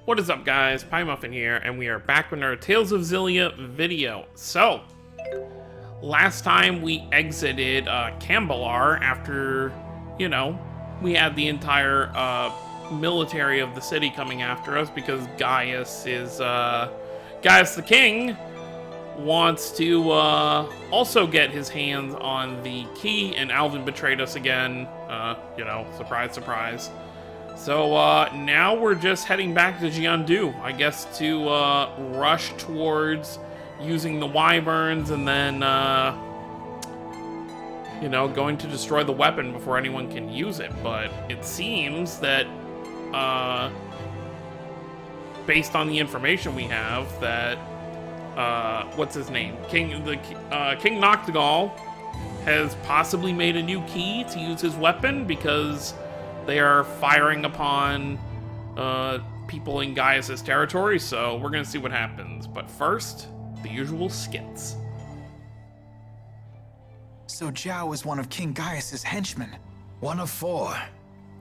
What is up, guys? Pie Muffin here, and we are back with our Tales of Xillia video. So, last time we exited Cambalar after, we had the entire military of the city coming after us because Gaius the king wants to also get his hands on the key, and Alvin betrayed us again. Surprise, surprise. So now we're just heading back to Jiandu, I guess, to rush towards using the wyverns and then, going to destroy the weapon before anyone can use it. But it seems that, based on the information we have, that, what's his name? King Noctigal has possibly made a new key to use his weapon because they are firing upon people in Gaius' territory, so we're going to see what happens. But first, the usual skits. So Zhao is one of King Gaius' henchmen. One of four.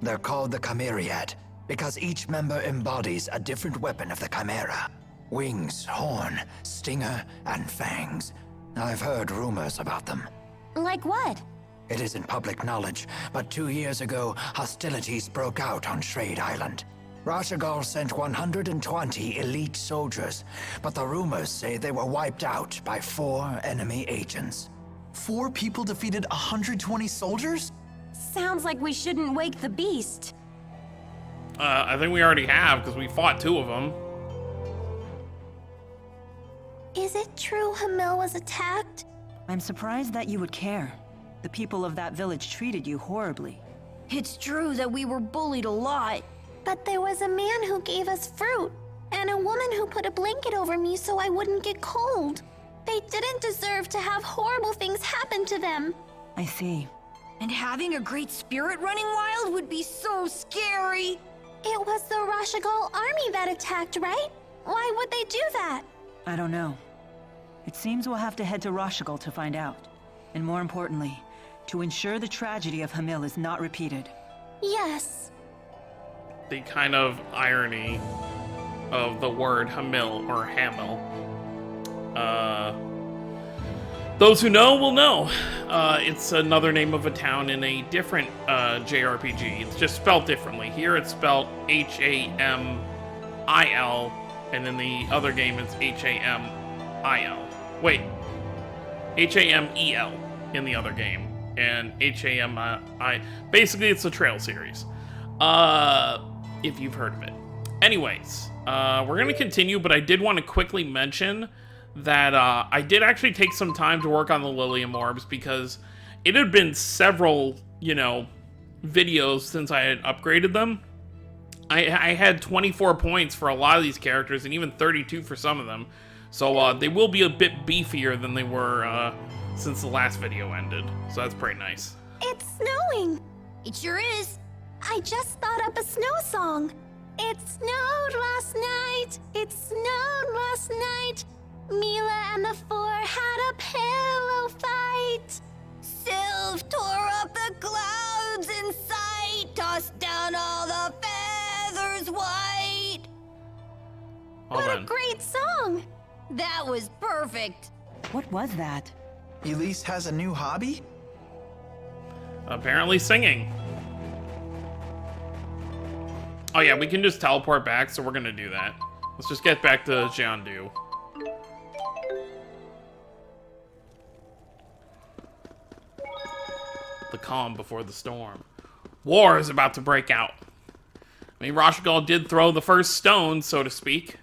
They're called the Chimeriad because each member embodies a different weapon of the Chimera. Wings, horn, stinger, and fangs. I've heard rumors about them. Like what? It isn't public knowledge, but 2 years ago, hostilities broke out on Shrade Island. Rashagal sent 120 elite soldiers, but the rumors say they were wiped out by 4 enemy agents. 4 people defeated 120 soldiers? Sounds like we shouldn't wake the beast. I think we already have, because we fought 2 of them. Is it true Hamil was attacked? I'm surprised that you would care. The people of that village treated you horribly. It's true that we were bullied a lot. But there was a man who gave us fruit, and a woman who put a blanket over me so I wouldn't get cold. They didn't deserve to have horrible things happen to them. I see. And having a great spirit running wild would be so scary. It was the Rashagal army that attacked, right? Why would they do that? I don't know. It seems we'll have to head to Rashagal to find out. And more importantly, to ensure the tragedy of Hamil is not repeated. Yes. The kind of irony of the word Hamil or Hamil. Those who know will know. It's another name of a town in a different JRPG. It's just spelled differently. Here it's spelled Hamil, and in the other game it's Hamil. Wait. Hamel in the other game, and Hami. Basically, it's the Trail series. If you've heard of it. Anyways, we're gonna continue, but I did want to quickly mention that I did actually take some time to work on the Lilium Orbs because it had been several, videos since I had upgraded them. I had 24 points for a lot of these characters, and even 32 for some of them. So they will be a bit beefier than they were since the last video ended. So that's pretty nice. It's snowing. It sure is. I just thought up a snow song. It snowed last night. It snowed last night. Mila and the 4 had a pillow fight. Sylph tore up the clouds in sight, tossed down all the feathers white. Hold What on. a great song. That was perfect. What was that? Elise has a new hobby? Apparently singing. Oh yeah, we can just teleport back, so we're gonna do that. Let's just get back to Jiandu. The calm before the storm. War is about to break out. I mean, Rashagal did throw the first stone, so to speak.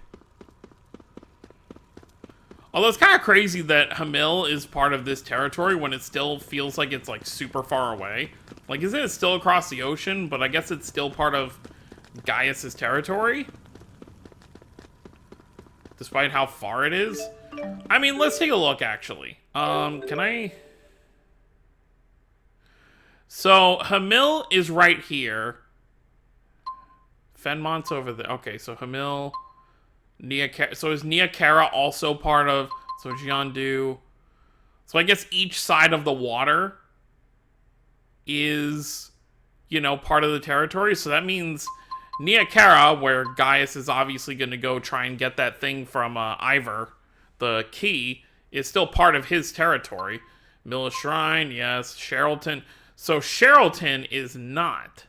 Although it's kind of crazy that Hamil is part of this territory when it still feels like it's, like, super far away. Like, isn't it still across the ocean? But I guess it's still part of Gaius' territory? Despite how far it is? I mean, let's take a look, actually. Can I... So, Hamil is right here. Fenmont's over there. Okay, so Hamil... So is Niakara also part of... So Jiandu... So I guess each side of the water is, part of the territory. So that means Neokara, where Gaius is obviously going to go try and get that thing from Ivor, the key, is still part of his territory. Milla Shrine, yes. Sherrilton. So Sherrilton is not.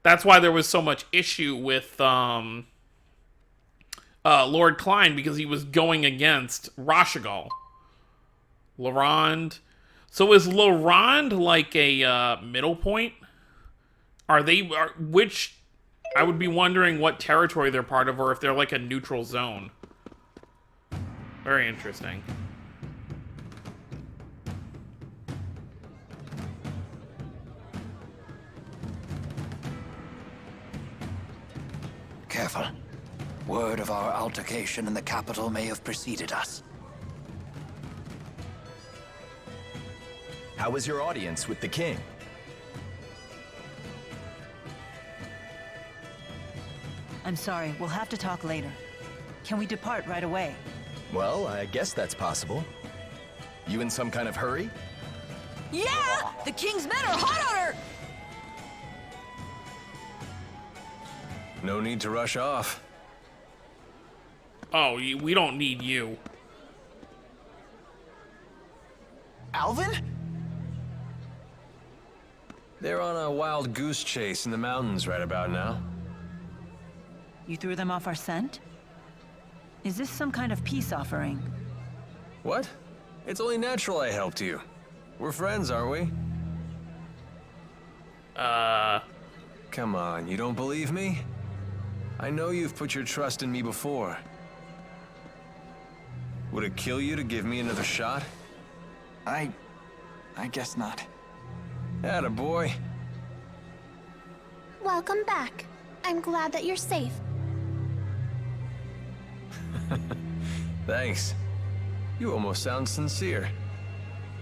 That's why there was so much issue with Lord Klein, because he was going against Rashagal. Lorand. So is Lorand like a middle point? Which, I would be wondering what territory they're part of, or if they're like a neutral zone. Very interesting. Careful. Word of our altercation in the capital may have preceded us. How was your audience with the king? I'm sorry, we'll have to talk later. Can we depart right away? Well, I guess that's possible. You in some kind of hurry? Yeah! The king's men are hot on her! No need to rush off. Oh, we don't need you. Alvin? They're on a wild goose chase in the mountains right about now. You threw them off our scent? Is this some kind of peace offering? What? It's only natural I helped you. We're friends, aren't we? Come on, you don't believe me? I know you've put your trust in me before. Would it kill you to give me another shot? I guess not. Atta boy. Welcome back. I'm glad that you're safe. Thanks. You almost sound sincere.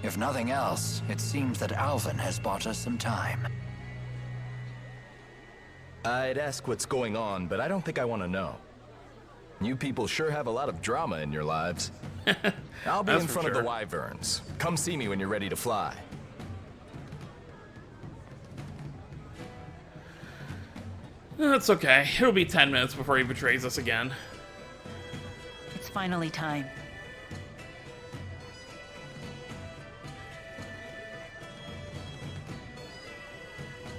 If nothing else, it seems that Alvin has bought us some time. I'd ask what's going on, but I don't think I want to know. You people sure have a lot of drama in your lives. I'll be That's in for front of the sure. wyverns. Come see me when you're ready to fly. That's okay. It'll be 10 minutes before he betrays us again. It's finally time.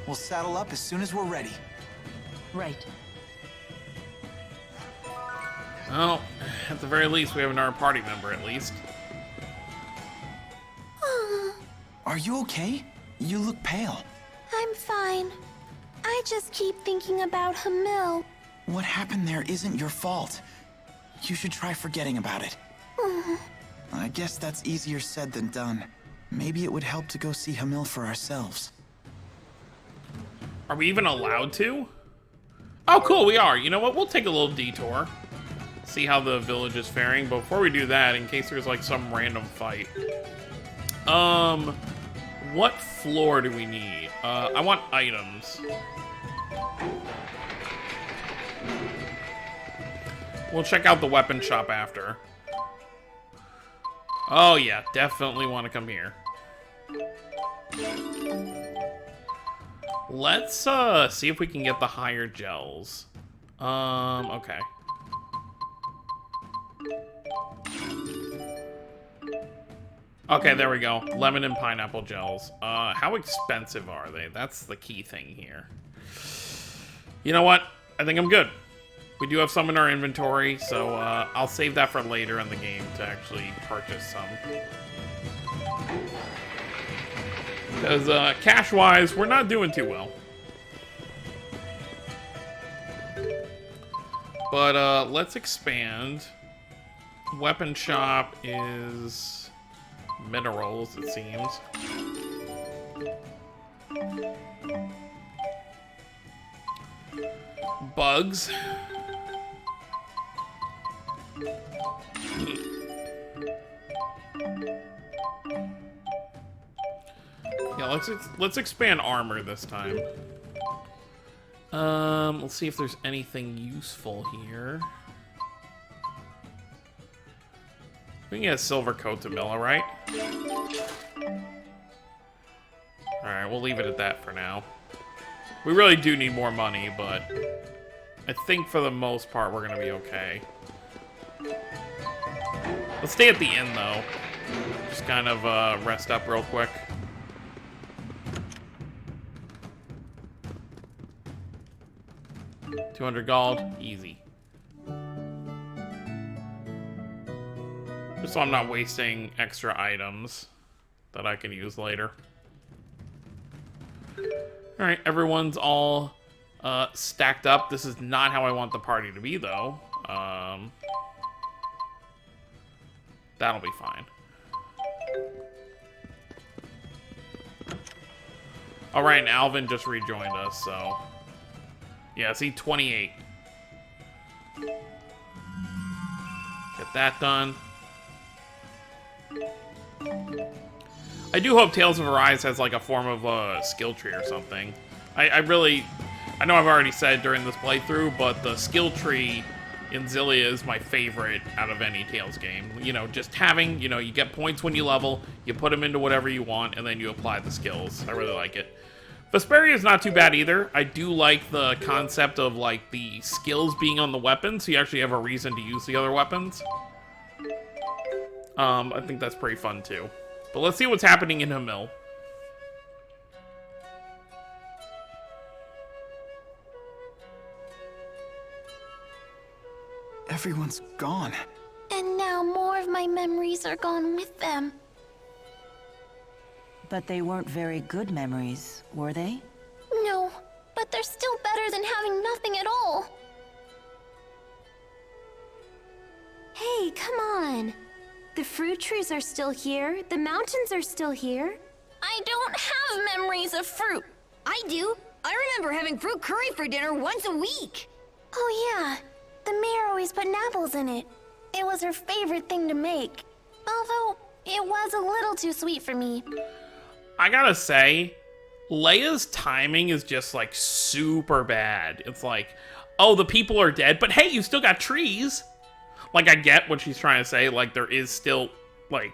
We'll saddle up as soon as we're ready. Right. Well, at the very least, we have another party member, at least. Are you okay? You look pale. I'm fine. I just keep thinking about Hamil. What happened there isn't your fault. You should try forgetting about it. I guess that's easier said than done. Maybe it would help to go see Hamil for ourselves. Are we even allowed to? Oh, cool, we are. You know what? We'll take a little detour. See how the village is faring. But before we do that, in case there's like some random fight. What floor do we need? I want items. We'll check out the weapon shop after. Oh yeah, definitely want to come here. Let's see if we can get the higher gels. Okay. Okay, there we go. Lemon and pineapple gels. How expensive are they? That's the key thing here. You know what? I think I'm good. We do have some in our inventory, so I'll save that for later in the game to actually purchase some. Because cash-wise, we're not doing too well. But let's expand. Weapon shop is minerals, it seems. Bugs. Yeah, let's expand armor this time. Let's see if there's anything useful here. We can get a silver coat to Milla, right? Alright, we'll leave it at that for now. We really do need more money, but I think for the most part we're gonna be okay. Let's stay at the inn, though. Just kind of rest up real quick. $200 gold, easy. Just so I'm not wasting extra items that I can use later. Alright, everyone's all stacked up. This is not how I want the party to be, though. That'll be fine. Alright, and Alvin just rejoined us, so... Yeah, see, 28. Get that done. I do hope Tales of Arise has like a form of a skill tree or something. I know I've already said during this playthrough, but the skill tree in Xillia is my favorite out of any Tales game. You know, just having, you know, you get points when you level, you put them into whatever you want, and then you apply the skills. I really like it. Vesperia is not too bad either. I do like the concept of like the skills being on the weapons, so you actually have a reason to use the other weapons. I think that's pretty fun too. But let's see what's happening in Hamil. Everyone's gone. And now more of my memories are gone with them. But they weren't very good memories, were they? No, but they're still better than having nothing at all. Hey, come on. The fruit trees are still here. The mountains are still here. I don't have memories of fruit. I do. I remember having fruit curry for dinner once a week. Oh yeah, the mayor always put apples in it. It was her favorite thing to make. Although, it was a little too sweet for me. I gotta say, Leia's timing is just like super bad. It's like, oh, the people are dead, but hey, you still got trees. Like, I get what she's trying to say. Like, there is still, like,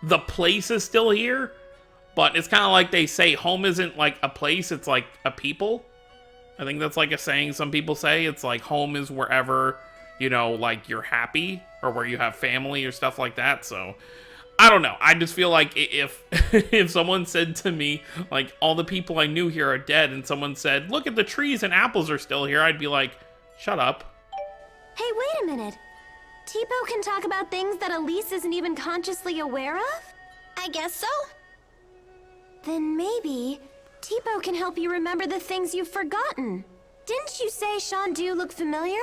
the place is still here. But it's kind of like they say home isn't, like, a place. It's, like, a people. I think that's, like, a saying some people say. It's, like, home is wherever, you know, like, you're happy. Or where you have family or stuff like that. So, I don't know. I just feel like if if someone said to me, like, all the people I knew here are dead. And someone said, look at the trees and apples are still here. I'd be like, shut up. Hey, wait a minute. Tipo can talk about things that Elise isn't even consciously aware of? I guess so. Then maybe Tipo can help you remember the things you've forgotten. Didn't you say Shandu looked familiar?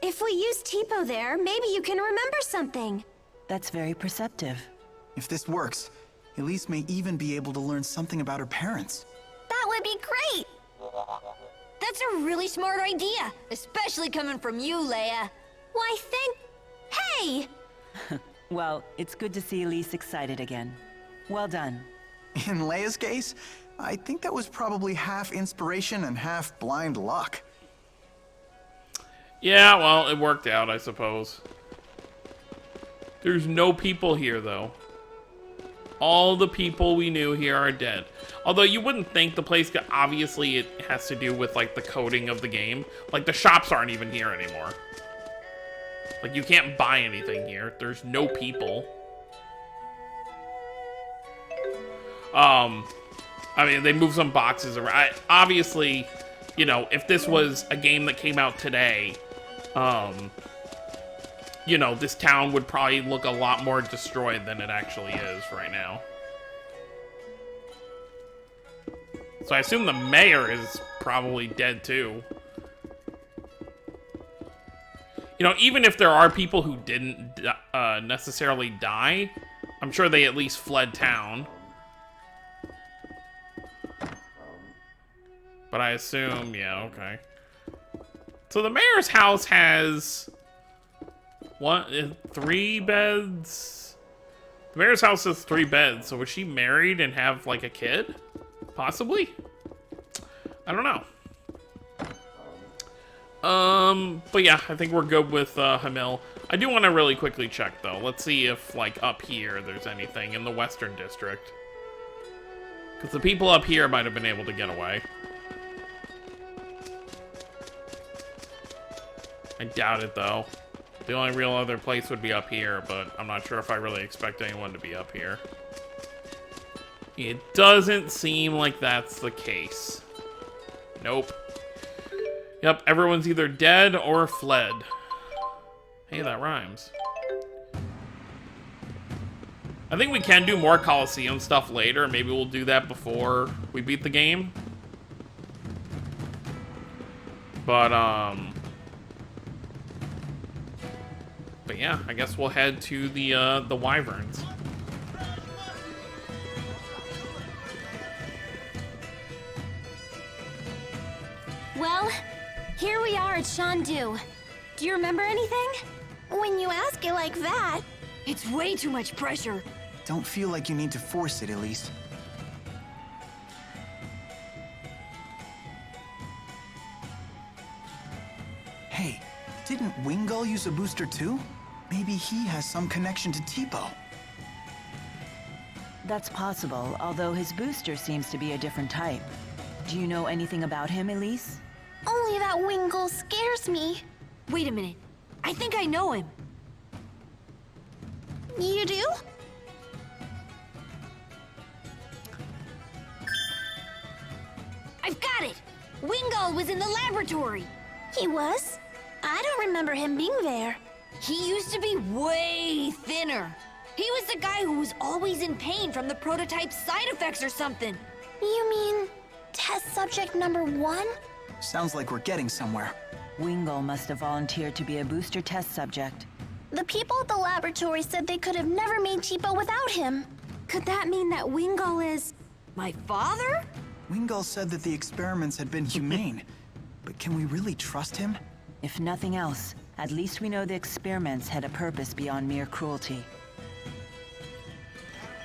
If we use Tipo there, maybe you can remember something. That's very perceptive. If this works, Elise may even be able to learn something about her parents. That would be great. That's a really smart idea, especially coming from you, Leia. Why, Hey! Well, it's good to see Elise excited again. Well done. In Leia's case, I think that was probably half inspiration and half blind luck. Yeah, well, it worked out, I suppose. There's no people here, though. All the people we knew here are dead. Although you wouldn't think the place could, obviously it has to do with, like, the coding of the game. Like, the shops aren't even here anymore. Like, you can't buy anything here. There's no people. I mean, they moved some boxes around. Obviously, you know, if this was a game that came out today, you know, this town would probably look a lot more destroyed than it actually is right now. So I assume the mayor is probably dead too. You know, even if there are people who didn't necessarily die, I'm sure they at least fled town. But I assume, yeah, okay. So the mayor's house has... What? 3 beds? The mayor's house has 3 beds, so was she married and have, like, a kid? Possibly? I don't know. But yeah, I think we're good with, Hamil. I do want to really quickly check, though. Let's see if, like, up here there's anything in the Western District. Because the people up here might have been able to get away. I doubt it, though. The only real other place would be up here, but I'm not sure if I really expect anyone to be up here. It doesn't seem like that's the case. Nope. Yep, everyone's either dead or fled. Hey, that rhymes. I think we can do more Coliseum stuff later. Maybe we'll do that before we beat the game. But yeah, I guess we'll head to the Wyverns. Well, here we are at Shandu. Do you remember anything? When you ask it like that... It's way too much pressure. Don't feel like you need to force it, Elise. Hey, didn't Wingull use a booster too? Maybe he has some connection to Tipo. That's possible, although his booster seems to be a different type. Do you know anything about him, Elise? Only that Wingull scares me. Wait a minute. I think I know him. You do? I've got it! Wingull was in the laboratory! He was? I don't remember him being there. He used to be way thinner. He was the guy who was always in pain from the prototype's side effects or something. You mean test subject number 1? Sounds like we're getting somewhere. Wingull must have volunteered to be a booster test subject. The people at the laboratory said they could have never made Tipo without him. Could that mean that Wingull is... My father? Wingull said that the experiments had been humane. But can we really trust him? If nothing else, at least we know the experiments had a purpose beyond mere cruelty.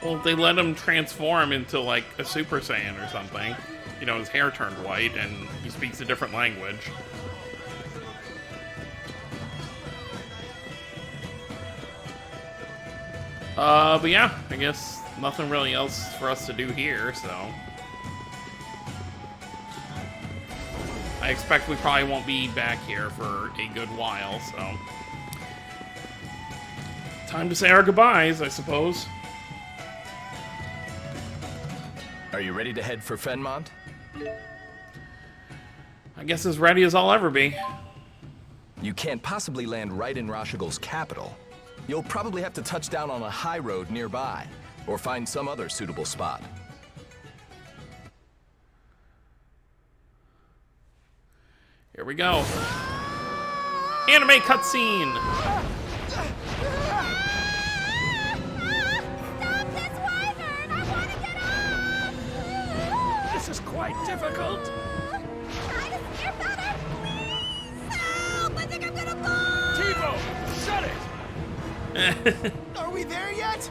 Well, they let him transform into, like, a Super Saiyan or something. You know, his hair turned white, and he speaks a different language. But yeah, I guess nothing really else for us to do here, so... I expect we probably won't be back here for a good while, so... Time to say our goodbyes, I suppose. Are you ready to head for Fenmont? I guess as ready as I'll ever be. You can't possibly land right in Rashigal's capital. You'll probably have to touch down on a high road nearby, or find some other suitable spot. Here we go. Anime cutscene! Stop this wyvern! I want to get off! This is quite difficult. Try to steer better, please! Help! I think I'm gonna fall! Tipo, shut it! Are we there yet?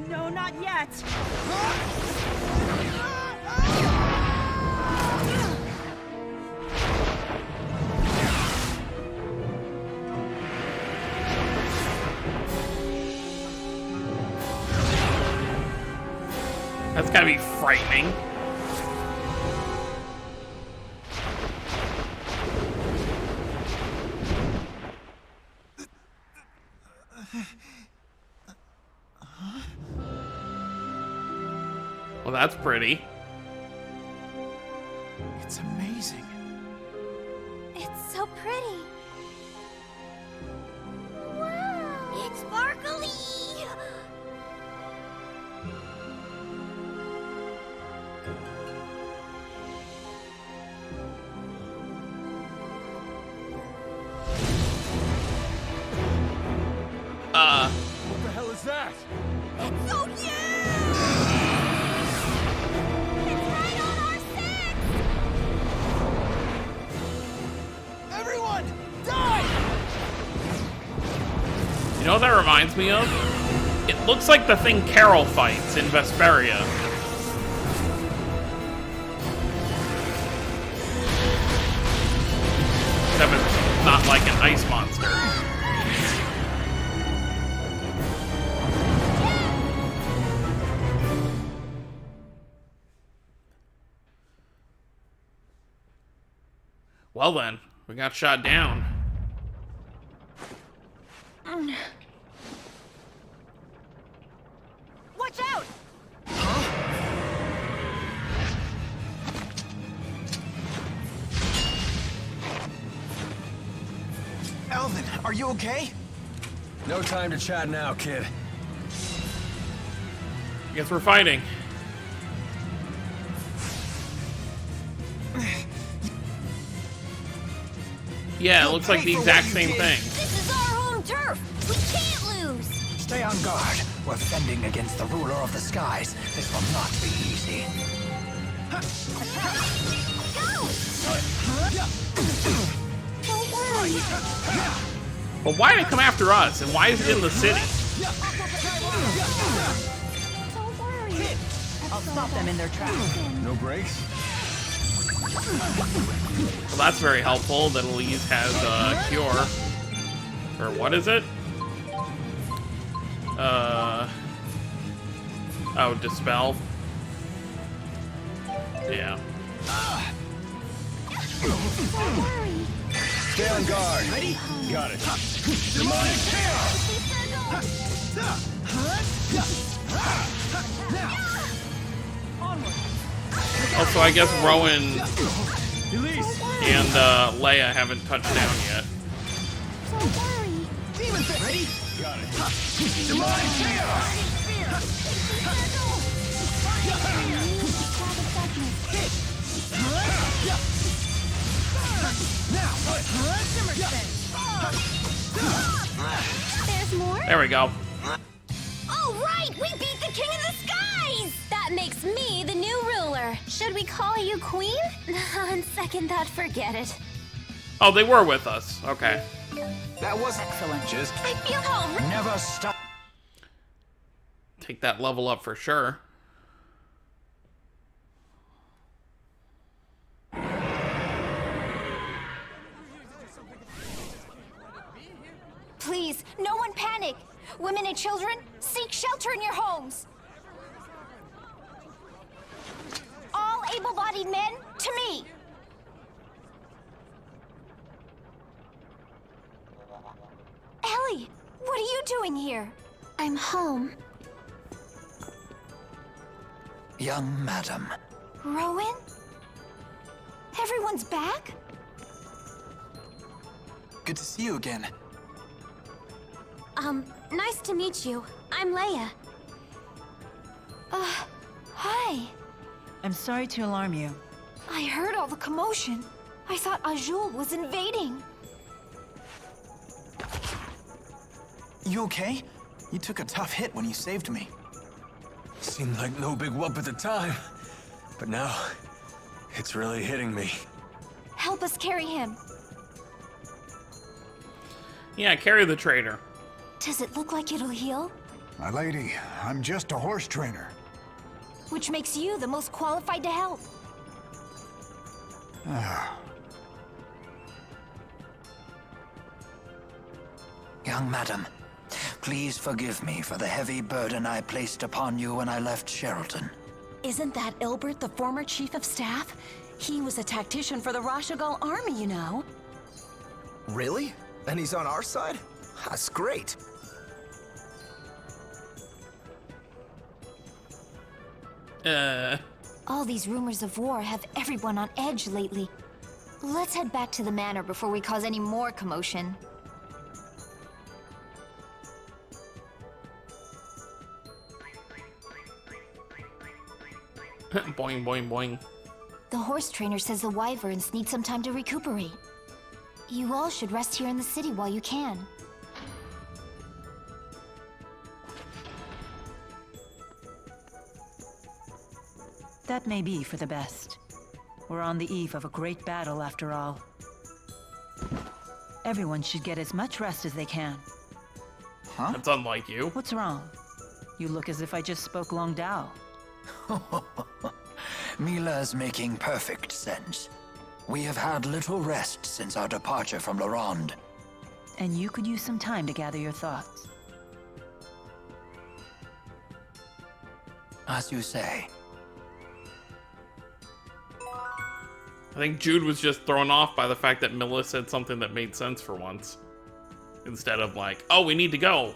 No, not yet! That's gotta be frightening. Well, that's pretty. It's amazing. It's so pretty. Wow! It's sparkly! What the hell is that? It's so huge! It's right on our six! Everyone, die! You know what that reminds me of? It looks like the thing Carol fights in Vesperia. Except it's not like an ice monster. Well then, we got shot down. Watch out! Elvin, are you okay? No time to chat now, kid. Guess we're fighting. Yeah, it looks like the exact same thing. This is our home turf! We can't lose! Stay on guard. We're fending against the ruler of the skies. This will not be easy. Don't worry. But why did it come after us? And why is it in the city? Don't worry. I'll stop them in their tracks. No brakes? Well, that's very helpful that Elise has a cure. Or what is it? Oh, dispel. Yeah. Don't worry. Stay on guard. Ready? Got it. Demonic Also, I guess Rowan Elise! and Leia haven't touched down yet. Don't worry. Demon Fist! Ready? Got it. Demonic There's more? There we go. All right, we beat the King of the Skies! That makes me the new ruler. Should we call you Queen? On second thought, forget it. Oh, they were with us. Okay. That was excellent. Just I feel home. Never stop. Take that level up for sure. Please, no one panic. Women and children, seek shelter in your homes. All able-bodied men, to me. Ellie, what are you doing here? I'm home. Young madam. Rowan? Everyone's back? Good to see you again. Nice to meet you. I'm Leia. Hi. I'm sorry to alarm you. I heard all the commotion. I thought Azul was invading. You okay? You took a tough hit when you saved me. seemed like no big whoop at the time. But now, it's really hitting me. Help us carry him. Yeah, carry the traitor. Does it look like it'll heal? My lady, I'm just a horse trainer. Which makes you the most qualified to help. Young madam, please forgive me for the heavy burden I placed upon you when I left Sheraton. Isn't that Ilbert, the former chief of staff? He was a tactician for the Rashagal army, you know. Really? And he's on our side? That's great. All these rumors of war have everyone on edge lately. Let's head back to the manor before we cause any more commotion. Boing, boing, boing. The horse trainer says the wyverns need some time to recuperate. You all should rest here in the city while you can. That may be for the best. We're on the eve of a great battle, after all. Everyone should get as much rest as they can. Huh? That's unlike you. What's wrong? You look as if I just spoke Long Dao. Mila's making perfect sense. We have had little rest since our departure from Laronde. And you could use some time to gather your thoughts. As you say. I think Jude was just thrown off by the fact that Mila said something that made sense for once. instead of like, oh, we need to go.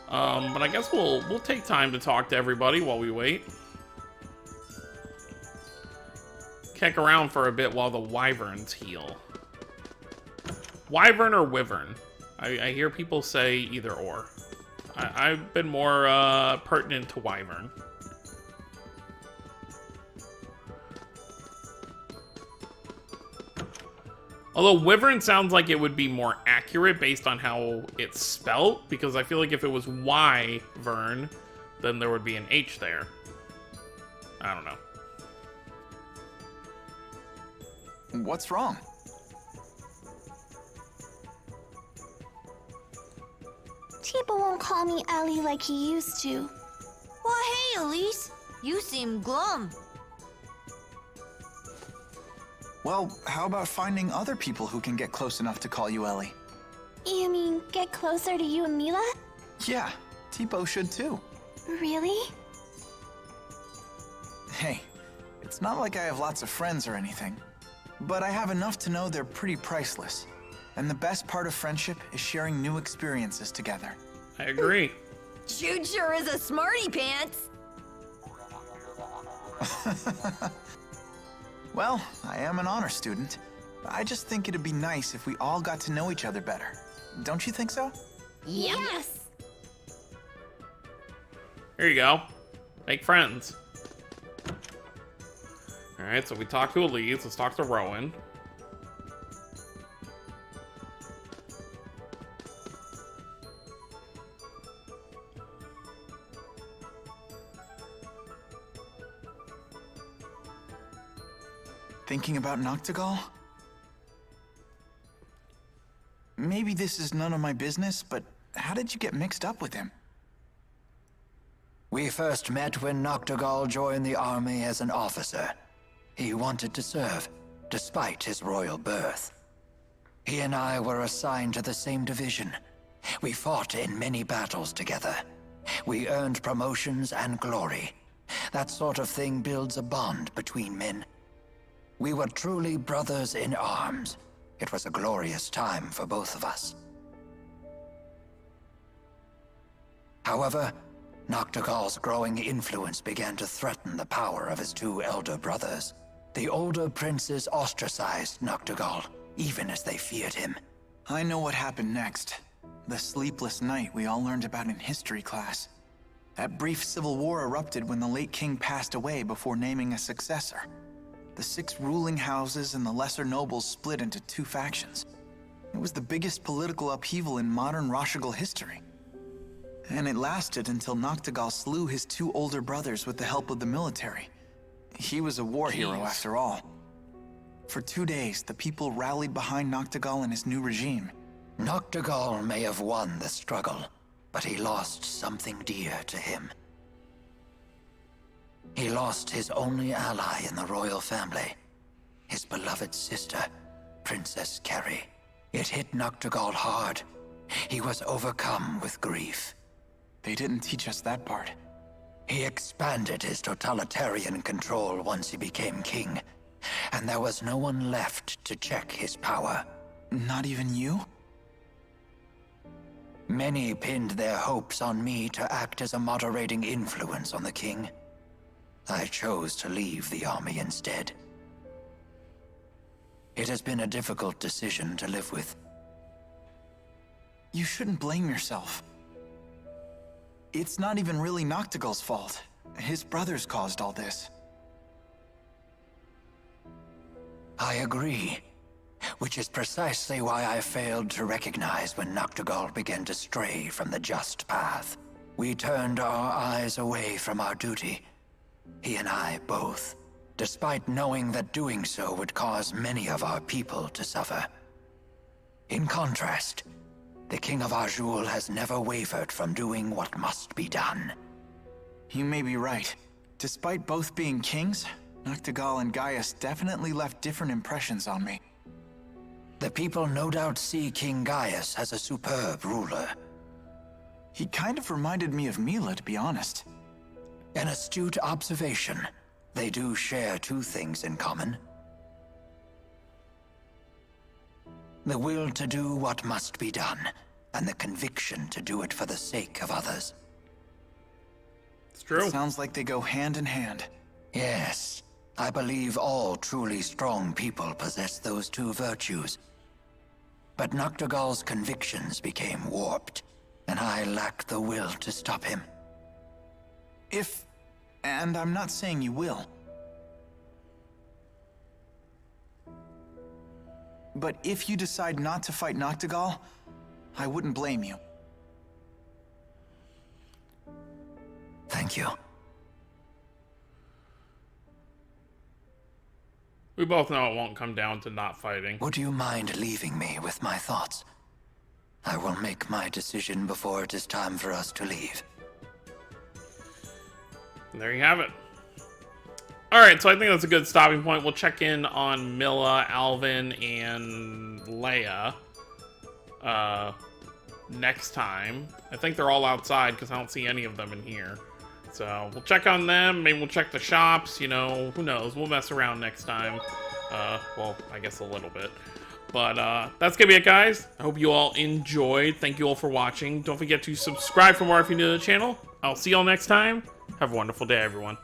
But I guess we'll take time to talk to everybody while we wait. Kick around for a bit while the wyverns heal. Wyvern or wyvern? I hear people say either or. I've been more pertinent to wyvern. Although wyvern sounds like it would be more accurate based on how it's spelt, because I feel like if it was wyvern, then there would be an H there. I don't know. What's wrong? People won't call me Ellie like he used to. Well, hey, Elise. You seem glum. Well, how about finding other people who can get close enough to call you Ellie? You mean get closer to you and Mila? Yeah, Tipo should too. Really? Hey, it's not like I have lots of friends or anything, but I have enough to know they're pretty priceless. And the best part of friendship is sharing new experiences together. I agree. Jude sure is a smarty pants. Well, I am an honor student. I just think it'd be nice if we all got to know each other better. Don't you think so? Yes. Here you go. Make friends. Alright, so we talked to Elise. Let's talk to Rowan. Thinking about Noctigal? Maybe this is none of my business, but how did you get mixed up with him? We first met when Noctigal joined the army as an officer. He wanted to serve, despite his royal birth. He and I were assigned to the same division. We fought in many battles together. We earned promotions and glory. That sort of thing builds a bond between men. We were truly brothers in arms. It was a glorious time for both of us. However, Noctigal's growing influence began to threaten the power of his two elder brothers. The older princes ostracized Noctigal, even as they feared him. I know what happened next. The sleepless night we all learned about in history class. That brief civil war erupted when the late king passed away before naming a successor. The 6 ruling houses and the lesser nobles split into 2 factions. It was the biggest political upheaval in modern Rashigal history. And it lasted until Noctigal slew his 2 older brothers with the help of the military. He was a war hero after all. For 2 days, the people rallied behind Noctigal and his new regime. Noctigal may have won the struggle, but he lost something dear to him. He lost his only ally in the royal family, his beloved sister, Princess Carrie. It hit Noctigal hard. He was overcome with grief. They didn't teach us that part. He expanded his totalitarian control once he became king, and there was no one left to check his power. Not even you? Many pinned their hopes on me to act as a moderating influence on the king. I chose to leave the army instead. It has been a difficult decision to live with. You shouldn't blame yourself. It's not even really Noctigal's fault. His brothers caused all this. I agree. Which is precisely why I failed to recognize when Noctigal began to stray from the just path. We turned our eyes away from our duty. He and I both, despite knowing that doing so would cause many of our people to suffer. In contrast, the King of Azul has never wavered from doing what must be done. You may be right. Despite both being kings, Noctigal and Gaius definitely left different impressions on me. The people no doubt see King Gaius as a superb ruler. He kind of reminded me of Mila, to be honest. An astute observation. They do share 2 things in common. The will to do what must be done, and the conviction to do it for the sake of others. It's true. Sounds like they go hand in hand. Yes, I believe all truly strong people possess those two virtues. But Noctigal's convictions became warped, and I lacked the will to stop him. And I'm not saying you will. But if you decide not to fight Noctigal, I wouldn't blame you. Thank you. We both know it won't come down to not fighting. Would you mind leaving me with my thoughts? I will make my decision before it is time for us to leave. And there you have it. Alright, so I think that's a good stopping point. We'll check in on Milla, Alvin, and Leia next time. I think they're all outside because I don't see any of them in here. So we'll check on them. Maybe we'll check the shops. You know, who knows? We'll mess around next time. Well, I guess a little bit. But that's gonna be it, guys. I hope you all enjoyed. Thank you all for watching. Don't forget to subscribe for more if you're new to the channel. I'll see you all next time. Have a wonderful day, everyone.